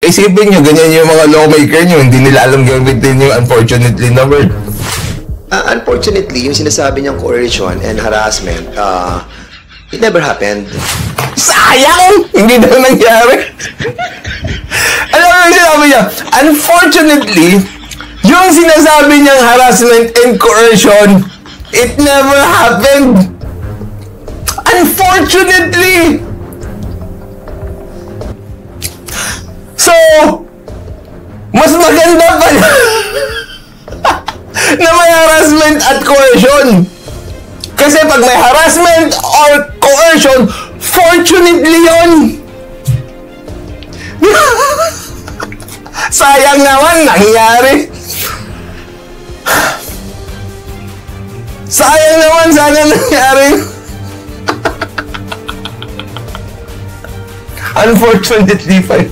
Isipin nyo, ganyan yung mga lawmaker nyo, hindi nila alam gamitin yung unfortunately na word. Unfortunately, yung sinasabi niyang coercion and harassment, it never happened. Sayang! Hindi na nangyari. Alam mo yung sinabi niya, unfortunately, yung sinasabi niyang harassment and coercion, it never happened. Unfortunately! So, mas maganda pala na may harassment at coercion. Kasi pag may harassment or coercion, fortunately yun. Sayang naman, nangyari. Sayang naman, sana nangyari. Unfortunately, fine.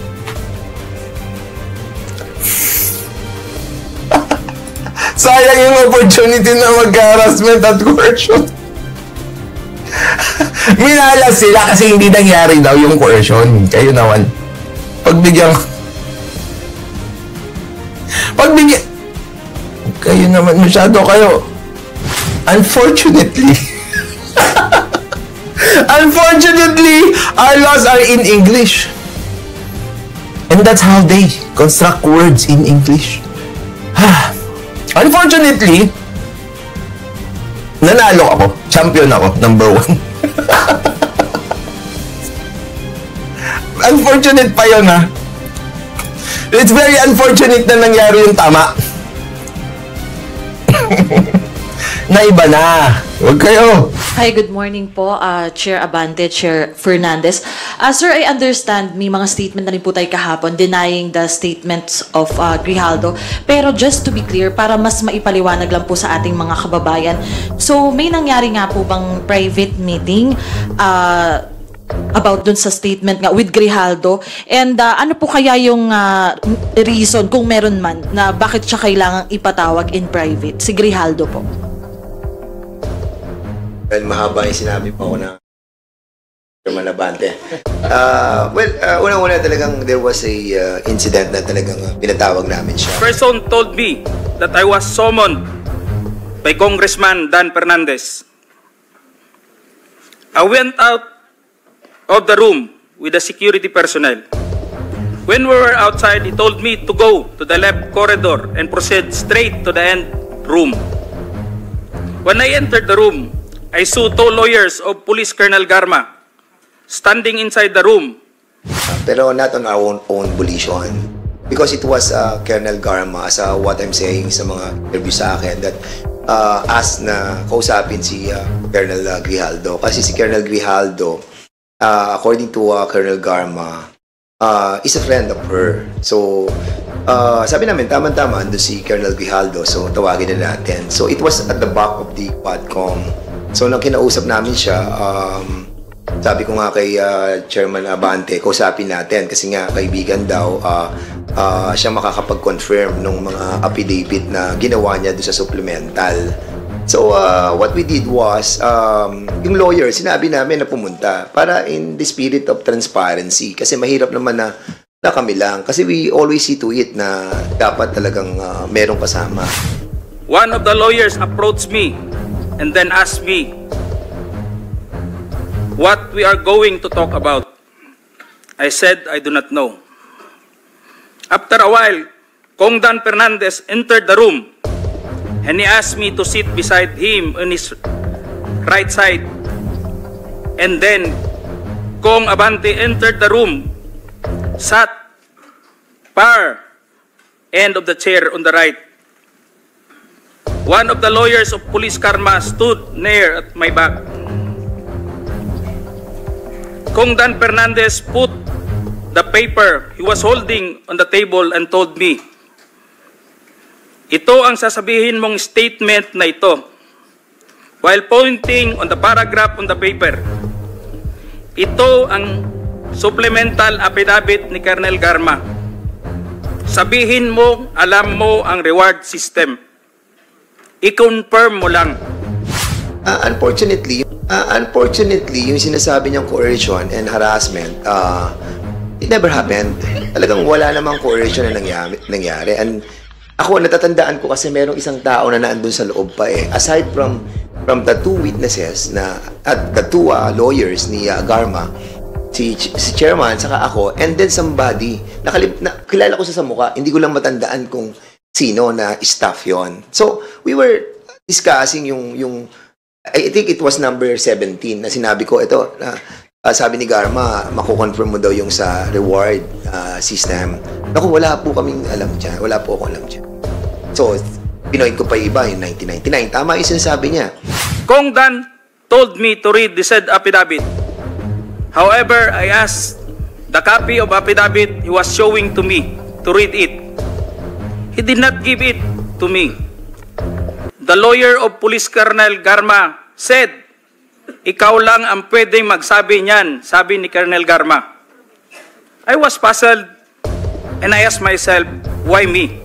Sayang yung opportunity na mag-harassment at coercion. Minalas sila kasi hindi nangyari daw yung coercion. Kayo naman. Pagbigyan... Kayo naman, masyado kayo. Unfortunately. Unfortunately, our laws are in English. And that's how they construct words in English. Unfortunately, nanalo ako. Champion ako. Number 1. Unfortunate pa yun, ha? It's very unfortunate na nangyari yung tama. Na iba na. Huwag kayo. Hi, good morning po, Chair Abante, Chair Fernandez. Sir, I understand may mga statement na rin po tayo kahapon denying the statements of Grijaldo. Pero just to be clear, para mas maipaliwanag lang po sa ating mga kababayan, so may nangyari nga po bang private meeting about dun sa statement nga with Grijaldo? And ano po kaya yung reason, kung meron man, na bakit siya kailangang ipatawag in private, si Grijaldo po? Well, mahaba yung sinabi pa ako na Chairman Abante. Unang-una talagang there was a incident na talagang pinatawag namin siya. Person told me that I was summoned by Congressman Dan Fernandez. I went out of the room with the security personnel. When we were outside, he told me to go to the left corridor and proceed straight to the end room. When I entered the room, I saw 2 lawyers of Police Colonel Garma standing inside the room. Pero not on our own volition. Because it was Colonel Garma, as what I'm saying sa mga interview sa akin, that asked na kausapin si Colonel Grijaldo. Kasi si Colonel Grijaldo, according to Colonel Garma, is a friend of her. So, sabi namin, tama-tama, ando si Colonel Grijaldo. So, tawagin na natin. So, it was at the back of the Quadcom. So, nang kinausap namin siya, sabi ko nga kay Chairman Abante, kausapin natin kasi nga kaibigan daw, siya makakapag-confirm ng mga affidavit na ginawa niya doon sa supplemental. So, what we did was, yung lawyer, sinabi namin na pumunta para in the spirit of transparency. Kasi mahirap naman na kami lang. Kasi we always see to it na dapat talagang merong kasama. One of the lawyers approached me and then asked me what we are going to talk about. I said, I do not know. After a while, Kong Dan Fernandez entered the room and he asked me to sit beside him on his right side. And then, Kong Abante entered the room, sat far end of the chair on the right. One of the lawyers of Police Karma stood near at my back. Kong Dan Fernandez put the paper he was holding on the table and told me, ito ang sasabihin mong statement na ito. While pointing on the paragraph on the paper, ito ang supplemental affidavit ni Colonel Garma. Sabihin mo, alam mo ang reward system. I-confirm mo lang. Unfortunately, yung sinasabi niyang coercion and harassment, It never happened. Talagang wala namang coercion na nangyari. And ako, natatandaan ko kasi merong isang tao na naandun sa loob pa eh. Aside from the two witnesses at the two lawyers ni Garma, si chairman, saka ako, and then somebody, kilala ko sa mukha, hindi ko lang matandaan kung sino na staff yon. So, we were discussing yung I think it was number 17 na sinabi ko, ito, sabi ni Garma, makukonfirm mo daw yung sa reward system. Naku, wala po kaming alam dyan. Wala po akong alam dyan. So, pinoint ko pa iba, yung 1999. Tama yung sinasabi niya. Kong Dan told me to read the said affidavit. However, I asked the copy of affidavit he was showing to me to read it. He did not give it to me. The lawyer of Police Colonel Garma said, ikaw lang ang pwedeng magsabi niyan, sabi ni Colonel Garma. I was puzzled and I asked myself, why me?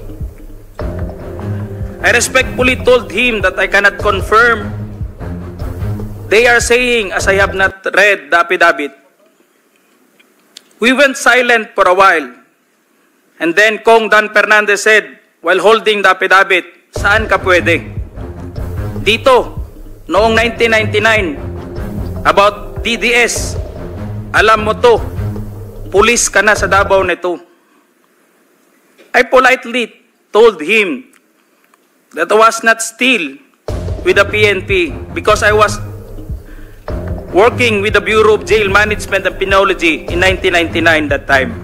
I respectfully told him that I cannot confirm. They are saying, as I have not read the affidavit. We went silent for a while. And then Kong Dan Fernandez said, while holding the affidavit, saan ka pwede? Dito, noong 1999, about DDS, alam mo to, pulis ka na sa Davao nito. I politely told him that I was not still with the PNP because I was working with the Bureau of Jail Management and Penology in 1999 that time.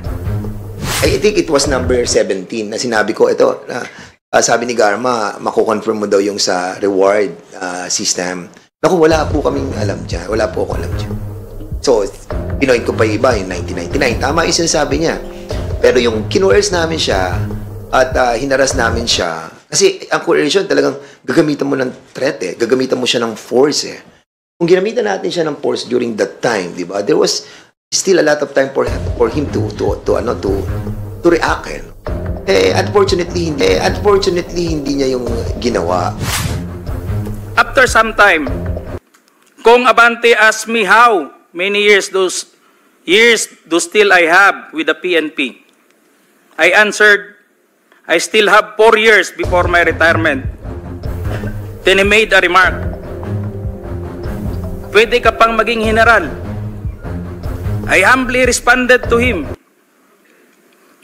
I think it was number 17 na sinabi ko, ito, sabi ni Garma, makukonfirm mo daw yung sa reward system. Naku, wala po kaming alam dyan. Wala po akong alam dyan. So, pinoint ko pa iba yung 1999. Tama yung sinasabi niya. Pero yung kinuers namin siya at hinaras namin siya, kasi ang coercion talagang gagamitan mo ng threat eh. Gagamitan mo siya ng force eh. Kung ginamitan natin siya ng force during that time, di ba? There was still a lot of time for him to react eh. Unfortunately, hindi niya yung ginawa. After some time, Kong Abante asked me how many years do still I have with the PNP. I answered, I still have 4 years before my retirement. Then he made a remark, pwede ka pang maging general. I humbly responded to him,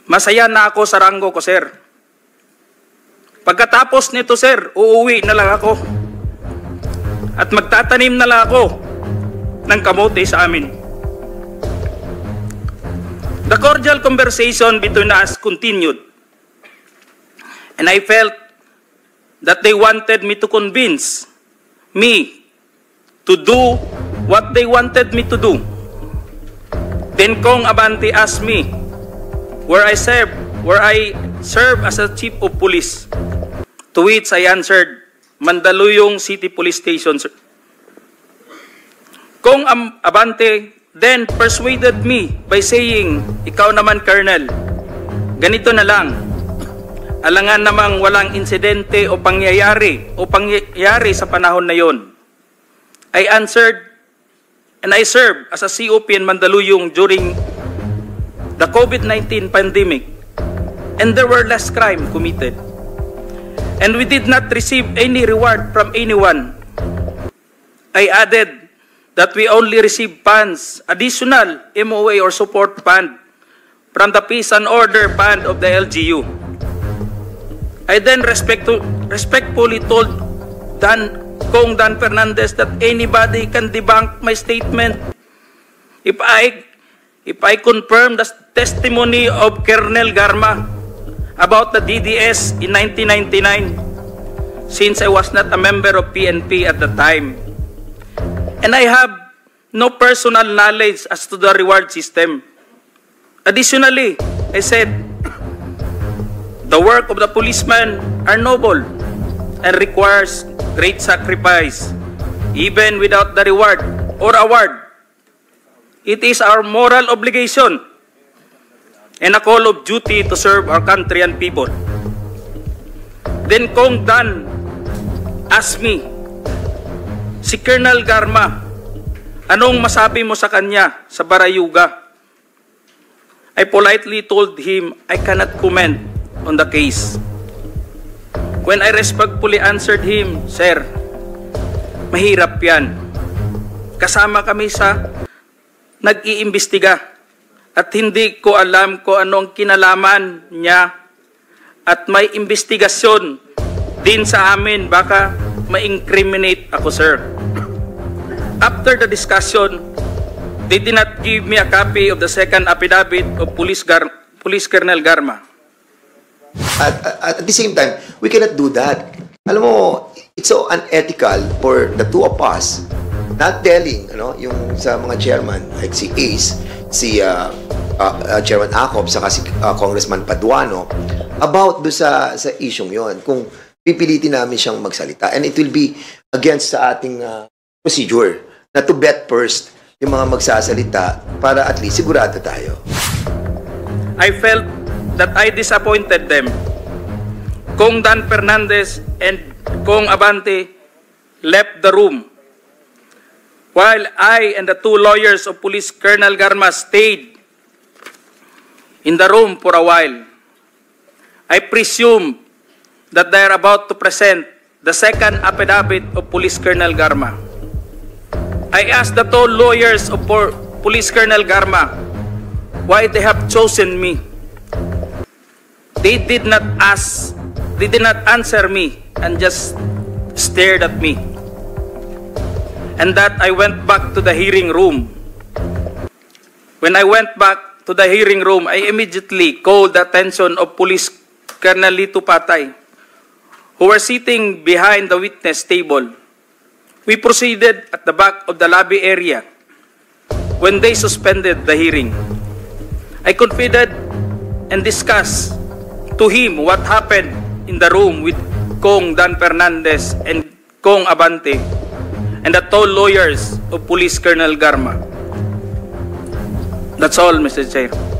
masaya na ako sa ranggo ko, sir. Pagkatapos nito, sir, uuwi na lang ako. At magtatanim na lang ako ng kamote sa amin. The cordial conversation between us continued. And I felt that they wanted me to convince me to do what they wanted me to do. Then Kong Abante asked me where I serve as a chief of police. To which I answered, Mandaluyong City Police Station. Kong Abante then persuaded me by saying, ikaw naman, Colonel, ganito na lang. Alangan namang walang insidente o pangyayari sa panahon na yon. I answered, and I served as a COP in Mandaluyong during the COVID-19 pandemic, and there were less crime committed. And we did not receive any reward from anyone. I added that we only received funds, additional MOA or support fund from the Peace and Order Fund of the LGU. I then respectfully told Kong Dan Fernandez that anybody can debunk my statement if I confirm the testimony of Colonel Garma about the DDS in 1999, since I was not a member of PNP at the time. And I have no personal knowledge as to the reward system. Additionally, I said, the work of the policeman are noble and requires great sacrifice, even without the reward or award. It is our moral obligation and a call of duty to serve our country and people. Then Kong Dan asked me, si Colonel Garma, anong masabi mo sa kanya sa Barayuga? I politely told him I cannot comment on the case. When I respectfully answered him, Sir, mahirap yan. Kasama kami sa nag-iimbestiga at hindi ko alam kung anong kinalaman niya at may investigasyon din sa amin, baka ma-incriminate ako, sir. After the discussion, they did not give me a copy of the second affidavit of Police Colonel Garma. At the same time, we cannot do that. Alam mo, it's so unethical for the two of us not telling, yung sa mga chairman, like si Ace, si Chairman Acob, saka si Congressman Paduano, about do sa isyong yon, kung pipilitin namin siyang magsalita. And it will be against sa ating procedure na to bet first yung mga magsasalita para at least sigurado tayo. I felt that I disappointed them. Kong Dan Fernandez and Kong Abante left the room, while I and the two lawyers of Police Colonel Garma stayed in the room for a while. I presume that they are about to present the second affidavit of Police Colonel Garma. I asked the two lawyers of Police Colonel Garma why they have chosen me. They did not answer me and just stared at me. And that I went back to the hearing room. When I went back to the hearing room, I immediately called the attention of Police Colonel Lito Patay, who were sitting behind the witness table. We proceeded at the back of the lobby area when they suspended the hearing. I confided and discussed to him what happened in the room with Kong Dan Fernandez and Kong Abante and the two lawyers of Police Colonel Garma. That's all, Mr. Chair.